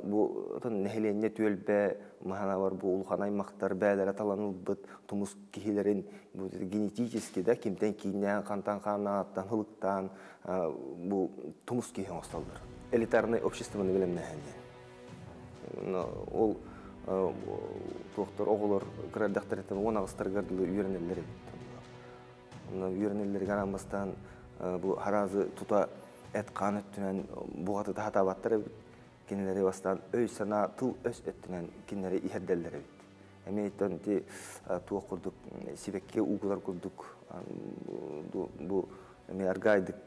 Бұл нәхіленне төлбә мағана бар бұл ұлған аймақтар бәлері таланыл бұд тұмыс кейлерін генетически кемтен кейінен, қантан қанаттан, хылықтан бұл тұмыс кейін осталдар. Элитарный обществоны білім нәхінде. Ол тоқтар оғылар қырардақтареттен он ағыстар ғардылы үйерінелері. Үйерінелері ғанамастан бұл харазы тұта әт қан өттінен бұғаты тағатабаттары кенелері бастан өй сана тыл өс өттінен кенелері ихерделері бит. Әмейттен де туақ құрдық, себекке ұғылар құрдық. Бұл аргайдық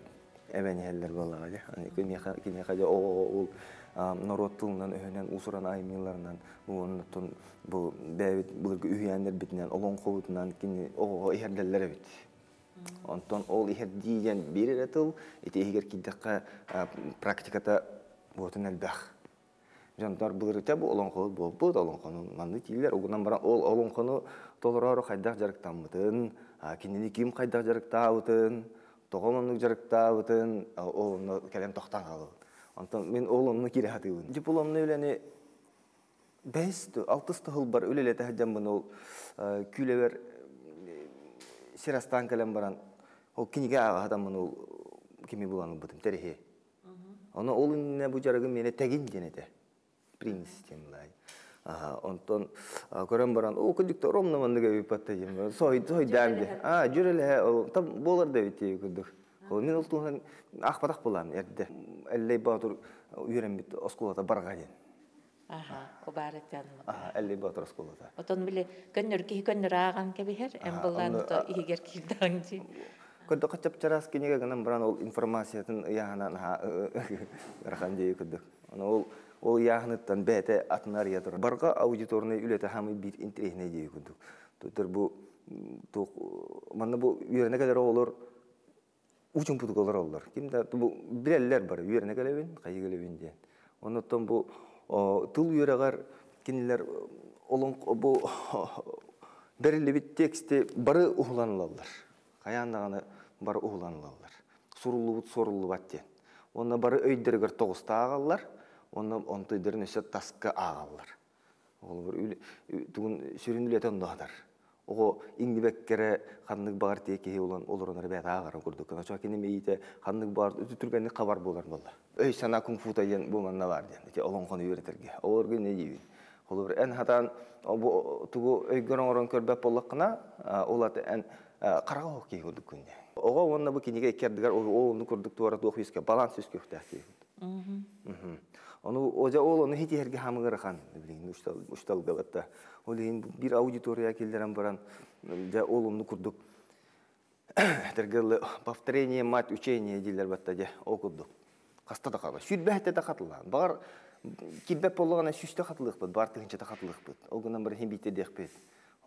әмәне әлілер балаға. Кенеға ол народ тылынан өйінен ұсыран аймеларынан бұл бәйбет бұлырғы үйәндер бітінен олың қоғытынан оғыға ихерделері бит. Онтон ол ихер дейден берер әтіл, еті егер кейдіққа практиката бұтын әлбәқ. Жантар бұлыр өте бұл олың қоғыт бұл бұд олың қоны манды кейлер. Оғынан баран ол олың қоны толырары қайдақ жарықтан бұтын, кенені кем қайдақ жарықта бұтын, тоғымындық жарықта бұтын, олыны кәлем тоқтан қалу. Онтон мен олымны кере хатығын. Дипломны өләне 5-6 ғыл бар өлелеті әден бұны ол күйлевер Сирастан кәлем баран, ол кенеге аға адам мұны кеме бұланың бұдым, тәріхе. Оны ол үніне бұ жарығын мені тәген денеді. Примі системалай. Онтон көрем баран, о, күдікті ромны мандыға өйпатта жем. Сой дәмді. Жүрелі, там болар да өйтей күдік. Мен ол туған ақпатақ болам, әрді. Әллей бағытыр үйрен біт осколата барға ден. O baratan. Әлі батыр осколата. Отон біле көннөр ки көннөр аған кебихер, әм болан то игер килдан жи. Көдді қачап чарас кенеге гынан баран ол информациятын яғынан рахан жейі күдік. Ол яғыныттан бәті атынар ятыр. Барға аудиторны үлеті хамы бір интерехне жейі күдік. Тұтыр бұл, манна бұл үйеріне кәдер олар, учын пұтық олар олар. Кімді бір әлілер бар, үйеріне кәлевін, қайы кәлевін дейін. Оныттан бұл тыл үйерағар кенелер бұл бәрілі біт тексте бары ұғыланылалар. Қаяндағаны бары ұғыланылалар. Сұрулы бұт, сорулы бат ден. Оны бары өйдергір тоғыста ағалар, оны онтойдерін өсі тасқа ағалар. Ол бір түгін сүрін үлетін ұнағдар. Оғы иңдібәккері қандық бағар текеге оларынары бәт ағарын көрдік. Нача кені мейті қандық бағар үтүтіргенді қабар болар болды. Өй сана күнфута ен болманна бар ден. Олың қаны өретерге. Оларға не дейбін. Ол бір ән хатан тұғы өйгірін орын көрбәп болаққына олаты ән қараға оқей көрдік күнде. Оға онына бұл кенеге кердігер олыны көрдік туара туақ өске баланс өске өқтәк ол оны хети herge hamıgara kan bilin uçtal gabatta. Oleyin bir auditoriya keldiren baran ja olumlu kurduk. Tergel повторение мать учение дилер батта ja okuduk. Каста да кала. Сүрбәһтә дә катылган. Бар кибәп болгана сүстә катылык бит, бар тигенчә дә катылык бит. Ол гынан бер хим битә дәх бит.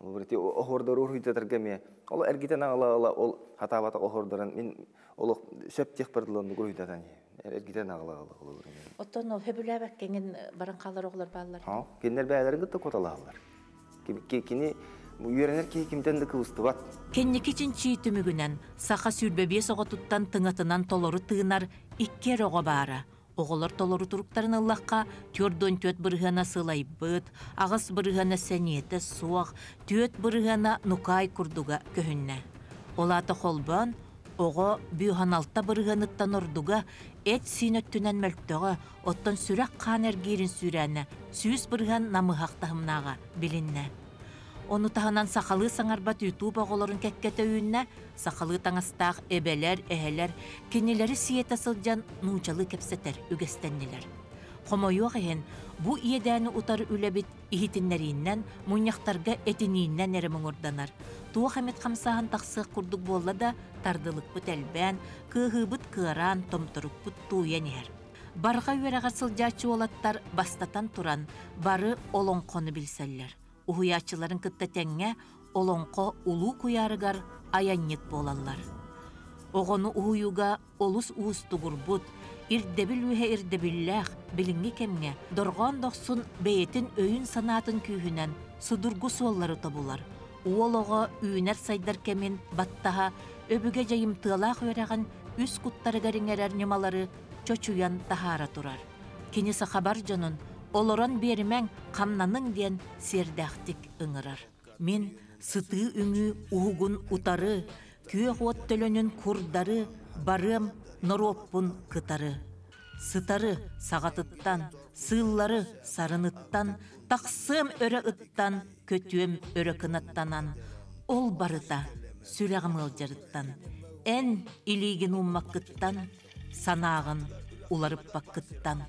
Ол бер охорда рухита тергәме. Ол эргитән ала ол хатабата охордан мин ол сөп тех берлән гурыйдадан. Giden ağla olur. Оттон хөбүләбәк кеңен баран калар оглар баллар. Ha, genler bälerin gıtta kotalalar. Kini bu yörener ki kimden de kıvıstı bat. Кенники чинчи түмүгүнен саха сүрбебие соготуттан тыңатынан толору тыынар иккер ого баара. Оголор толору туруктарын ыллакка төрдөн төт бырыгана сылайбыт, агыс бырыгана сәниете суак, төт бырыгана нукай курдуга көһүннә. Олаты холбан ого бүйханалта бырыганыттан ордуга эт синөттүнен мөлттөгө оттон сүрәк канер гирин сүрәне сүүс бырыган намыхактахымнага билинне. Onu tahanan sakalı sanarbat YouTube oğulorun kekkete üyünne, sakalı tangastağ ebeler, eheler, kendileri siyete sılcan nuçalı kepseter, ügestenliler. Homoyu ehen, bu iyedeni utarı ülebit ihitinlerinden, munyaktarga etininden eremin ordanar. Tuğ Hamet Kamsahan taqsı kurduk bolla da tardılık bu telben, kıhıbıt kıran, tomturuk bu tuğyan yer. Barga üyerağa sılcaçı olattar bastatan turan, barı olon konu bilseller. Uhuyaçıların kıtta tenge olonko ulu kuyarıgar ayanyıt bolallar. Oğonu uhuyuga olus uğustu gurbut, irdebil ühe irdebillah bilingi kemge, dorgan doksun beyetin öyün sanatın kühünen sudurgu sualları tabular. Uoloğa üyüner saydar kemin battaha öbüge jayım tığalaq öreğen üs kuttarı garinger nemaları çoçuyan tahara turar. Kinisi habar canın oloran berimen kamnanın diyen serdaktik ıngırar. Min sıtığı üngü uhugun utarı, köy ot tölönün kurdarı, barım noropun kıtarı. Sıtarı sağatıttan, sığılları sarınıttan, taksım öre ıttan, kötüüm öre kınattanan, ol barıta süreğim ılcarıttan, en iligin ummakıttan, sanağın ularıp bakıttan.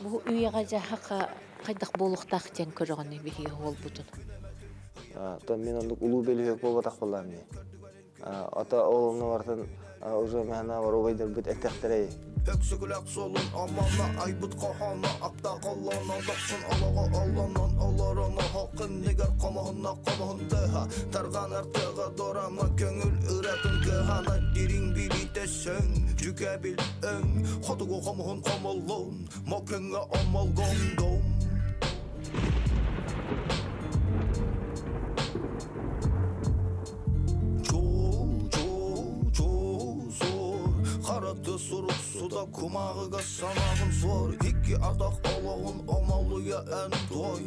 Bu üyegaja haqa qaydak boluqtaq ten körөгөнү bihi hol butun. Та мен ондук улуу белбек болуп атакпалам мен. Ата оğlumna bartan уже мана бар ойдар бит этектерей. Öksükülek solun amanla aybıt kahana akta kallana doksun alağa allanan alarana hakkın nigar kamahın deha targan artığa dorama köngül üretin kehana dirin bilite sen cüke bil ön hodugu kamahın kamallon makenge amal gongdom. Karatı suruk suda kumağıga sanağın zor. İki adak Allah'ın amalıya en doy.